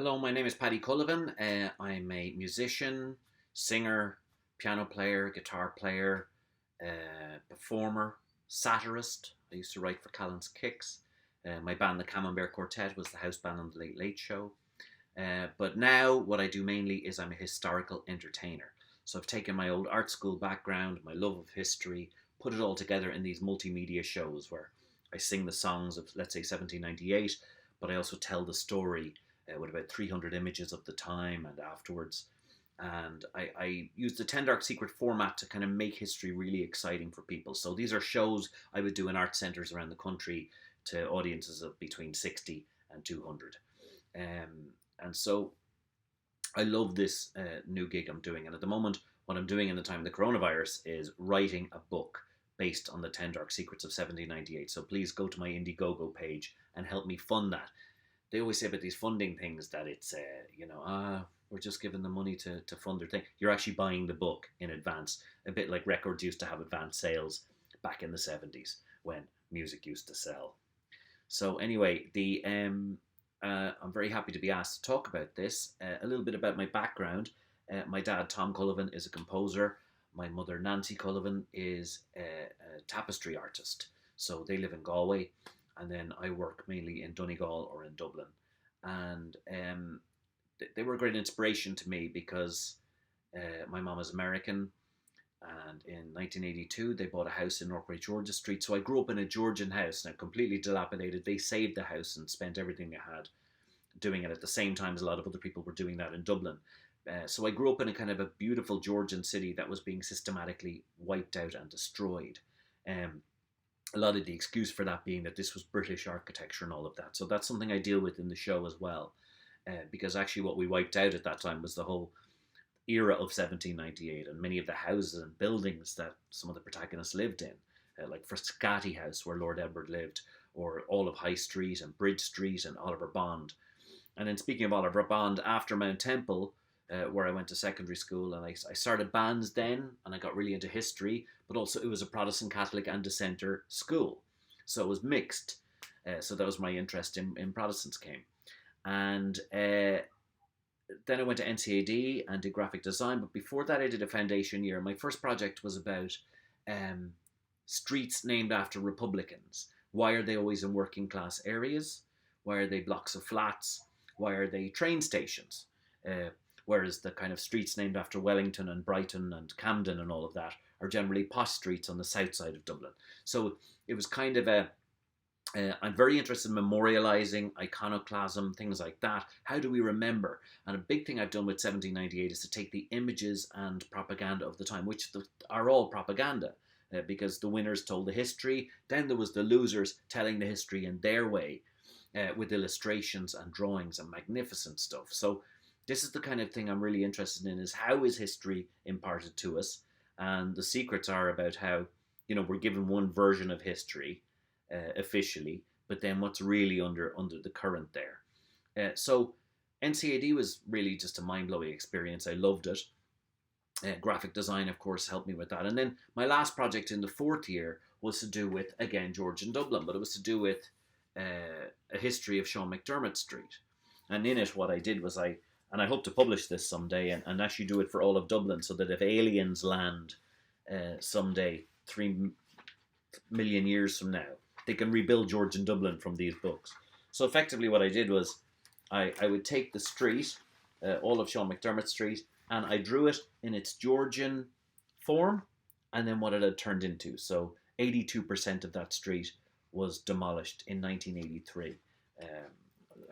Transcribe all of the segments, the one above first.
Hello, my name is Paddy Cullivan. I'm a musician, singer, piano player, guitar player, performer, satirist. I used to write for Callan's Kicks. My band, the Camembert Quartet, was the house band on the Late Late Show. But now, what I do mainly is I'm a historical entertainer. So I've taken my old art school background, my love of history, put it all together in these multimedia shows where I sing the songs of, let's say, 1798, but I also tell the story with about 300 images of the time and afterwards. And I use the Ten Dark Secret format to kind of make history really exciting for people. So these are shows I would do in art centres around the country to audiences of between 60 and 200. And so I love this new gig I'm doing. And at the moment, what I'm doing in the time of the coronavirus is writing a book based on the 10 Dark Secrets of 1798. So please go to my Indiegogo page and help me fund that. They always say about these funding things that it's, we're just giving them money to fund their thing. You're actually buying the book in advance, a bit like records used to have advance sales back in the 70s when music used to sell. So anyway, I'm very happy to be asked to talk about this. A little bit about my background. My dad, Tom Cullivan, is a composer. My mother, Nancy Cullivan, is a tapestry artist. So they live in Galway, and then I work mainly in Donegal or in Dublin. And they were a great inspiration to me because my mom is American, and in 1982 they bought a house in Northway Georgia Street. So I grew up in a Georgian house, now completely dilapidated. They saved the house and spent everything they had doing it at the same time as a lot of other people were doing that in Dublin. So I grew up in a kind of a beautiful Georgian city that was being systematically wiped out and destroyed. Um, a lot of the excuse for that being that this was British architecture and all of that. So that's something I deal with in the show as well. Because actually what we wiped out at that time was the whole era of 1798 and many of the houses and buildings that some of the protagonists lived in, like Frascati House where Lord Edward lived, or all of High Street and Bridge Street and Oliver Bond. And then speaking of Oliver Bond, after Mount Temple, where I went to secondary school, and I started bands then, and I got really into history, but also it was a Protestant, Catholic and dissenter school. So it was mixed. So that was my interest in Protestants came. And then I went to NCAD and did graphic design. But before that, I did a foundation year. My first project was about streets named after Republicans. Why are they always in working class areas? Why are they blocks of flats? Why are they train stations? Whereas the kind of streets named after Wellington and Brighton and Camden and all of that are generally posh streets on the south side of Dublin. So it was kind of I'm very interested in memorializing iconoclasm, things like that. How do we remember? And a big thing I've done with 1798 is to take the images and propaganda of the time, which are all propaganda, because the winners told the history. Then there was the losers telling the history in their way, with illustrations and drawings and magnificent stuff. So this is the kind of thing I'm really interested in, is how is history imparted to us? And the secrets are about how, we're given one version of history officially, but then what's really under the current there. So NCAD was really just a mind-blowing experience. I loved it. Graphic design, of course, helped me with that. And then my last project in the fourth year was to do with, again, Georgian Dublin, but it was to do with a history of Sean McDermott Street. And in it, what I did was and I hope to publish this someday and actually do it for all of Dublin, so that if aliens land someday, 3 million years from now, they can rebuild Georgian Dublin from these books. So effectively what I did was I would take the street, all of Sean McDermott Street, and I drew it in its Georgian form and then what it had turned into. So 82% of that street was demolished in 1983.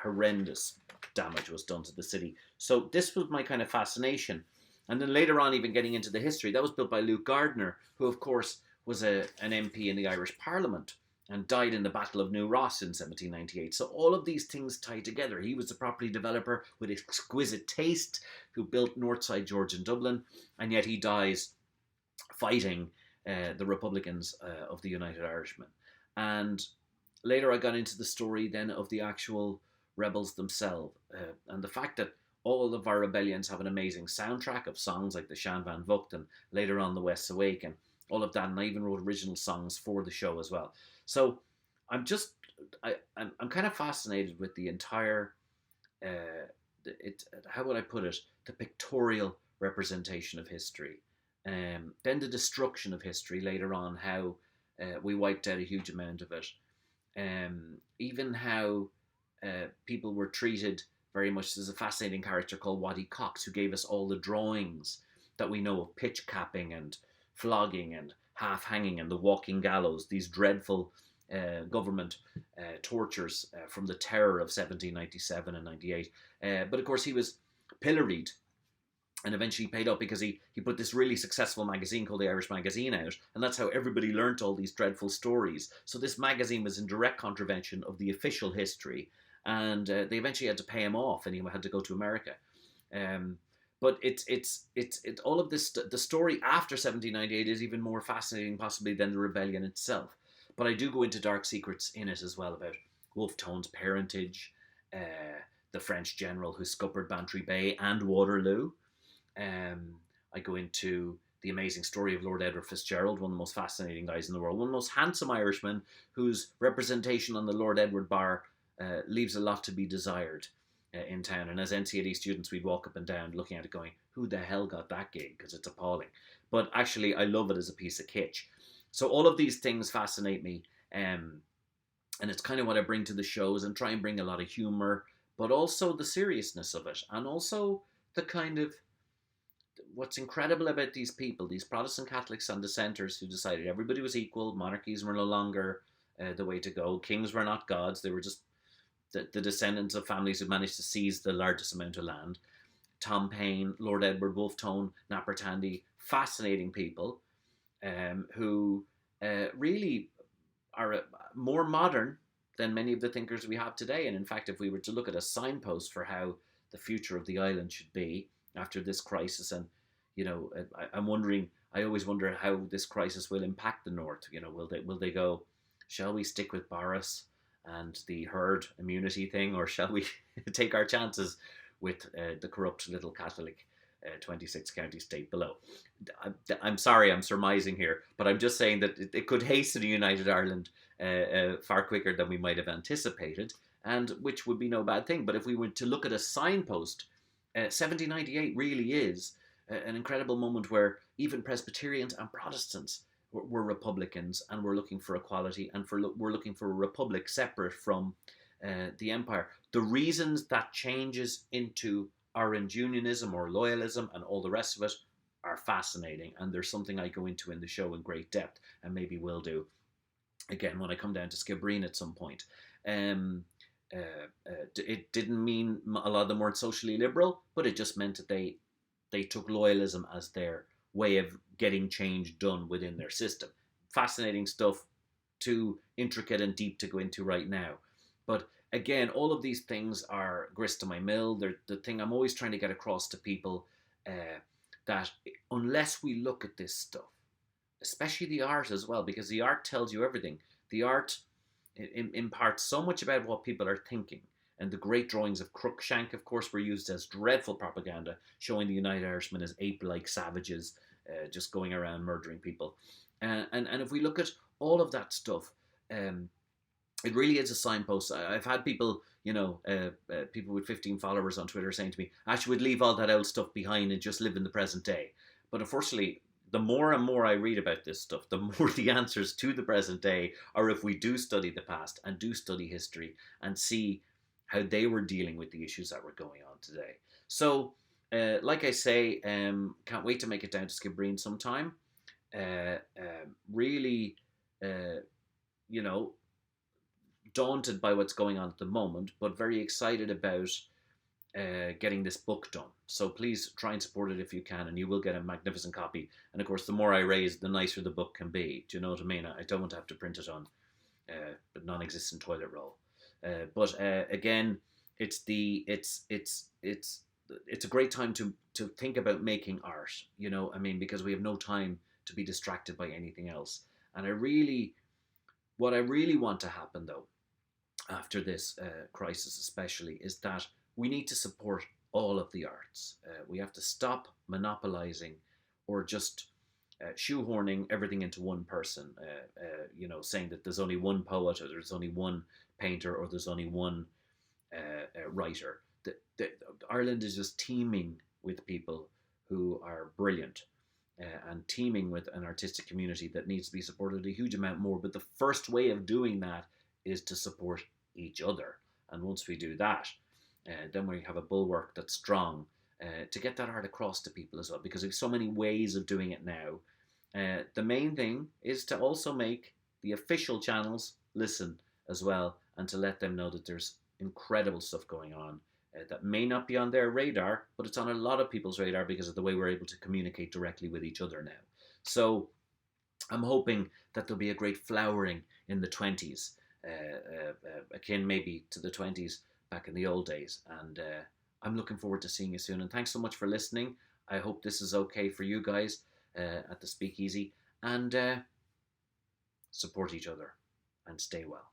Horrendous damage was done to the city. So this was my kind of fascination. And then later on, even getting into the history, that was built by Luke Gardner, who of course was an MP in the Irish Parliament and died in the Battle of New Ross in 1798. So all of these things tie together. He was a property developer with exquisite taste who built Northside Georgian Dublin, and yet he dies fighting the Republicans of the United Irishmen. And later I got into the story then of the actual rebels themselves, and the fact that all of our rebellions have an amazing soundtrack of songs like the Shan Van Vocht and later on the West's Awake and all of that, and I even wrote original songs for the show as well. So I'm kind of fascinated with the entire how would I put it, the pictorial representation of history. Then the destruction of history later on, how we wiped out a huge amount of it. Even how people were treated very much. There's a fascinating character called Waddy Cox who gave us all the drawings that we know of pitch capping and flogging and half hanging and the walking gallows, these dreadful government tortures from the terror of 1797 and 98. But of course, he was pilloried and eventually paid up because he put this really successful magazine called the Irish Magazine out, and that's how everybody learnt all these dreadful stories. So this magazine was in direct contravention of the official history, and they eventually had to pay him off, and he had to go to America. But it's all of this. The story after 1798 is even more fascinating, possibly, than the rebellion itself. But I do go into dark secrets in it as well about Wolfe Tone's parentage, the French general who scuppered Bantry Bay and Waterloo. I go into the amazing story of Lord Edward Fitzgerald, one of the most fascinating guys in the world, one of the most handsome Irishmen, whose representation on the Lord Edward bar leaves a lot to be desired in town. And as NCAD students, we'd walk up and down looking at it going, who the hell got that gig? Because it's appalling. But actually, I love it as a piece of kitsch. So all of these things fascinate me. And it's kind of what I bring to the shows, and try and bring a lot of humour, but also the seriousness of it. And also the kind of, what's incredible about these people, these Protestant Catholics and dissenters who decided everybody was equal, monarchies were no longer the way to go, kings were not gods, they were just the descendants of families who managed to seize the largest amount of land. Tom Paine, Lord Edward, Wolfe Tone, Napper Tandy, fascinating people who really are more modern than many of the thinkers we have today. And in fact, if we were to look at a signpost for how the future of the island should be after this crisis, and I'm wondering, I always wonder how this crisis will impact the North. Will they go, shall we stick with Boris and the herd immunity thing, or shall we take our chances with the corrupt little Catholic 26 county state below? I'm sorry, I'm surmising here, but I'm just saying that it could hasten a united Ireland far quicker than we might have anticipated, and which would be no bad thing. But if we were to look at a signpost, 1798 really is an incredible moment where even Presbyterians and Protestants were Republicans and were looking for equality, and we're looking for a republic separate from the empire. The reasons that changes into Orange Unionism or loyalism and all the rest of it are fascinating, and there's something I go into in the show in great depth, and maybe will do again when I come down to Skibbereen at some point. It didn't mean a lot of them weren't socially liberal, but it just meant that they took loyalism as their way of getting change done within their system. Fascinating stuff, too intricate and deep to go into right now. But again, all of these things are grist to my mill. They're the thing I'm always trying to get across to people, that unless we look at this stuff, especially the art as well, because the art tells you everything. The art imparts so much about what people are thinking. And the great drawings of Cruikshank, of course, were used as dreadful propaganda, showing the United Irishmen as ape-like savages, just going around murdering people. And if we look at all of that stuff, it really is a signpost. I've had people, people with 15 followers on Twitter saying to me, "Ash, would leave all that old stuff behind and just live in the present day." But unfortunately, the more and more I read about this stuff, the more the answers to the present day are if we do study the past and do study history and see how they were dealing with the issues that were going on today. So, like I say, can't wait to make it down to Skibbereen sometime. Really, daunted by what's going on at the moment, but very excited about getting this book done. So please try and support it if you can, and you will get a magnificent copy. And of course, the more I raise, the nicer the book can be. Do you know what I mean? I don't want to have to print it on a non-existent toilet roll. But again, it's a great time to think about making art. Because we have no time to be distracted by anything else. And what I really want to happen though, after this crisis especially, is that we need to support all of the arts. We have to stop monopolizing or just shoehorning everything into one person, saying that there's only one poet, or there's only one painter, or there's only one writer. the, Ireland is just teeming with people who are brilliant, and teeming with an artistic community that needs to be supported a huge amount more. But the first way of doing that is to support each other. And once we do that, then we have a bulwark that's strong to get that art across to people as well, because there's so many ways of doing it now. The main thing is to also make the official channels listen as well, and to let them know that there's incredible stuff going on that may not be on their radar, but it's on a lot of people's radar because of the way we're able to communicate directly with each other now. So I'm hoping that there'll be a great flowering in the 20s, akin maybe to the 20s back in the old days. And I'm looking forward to seeing you soon. And thanks so much for listening. I hope this is okay for you guys at the Speakeasy. And support each other and stay well.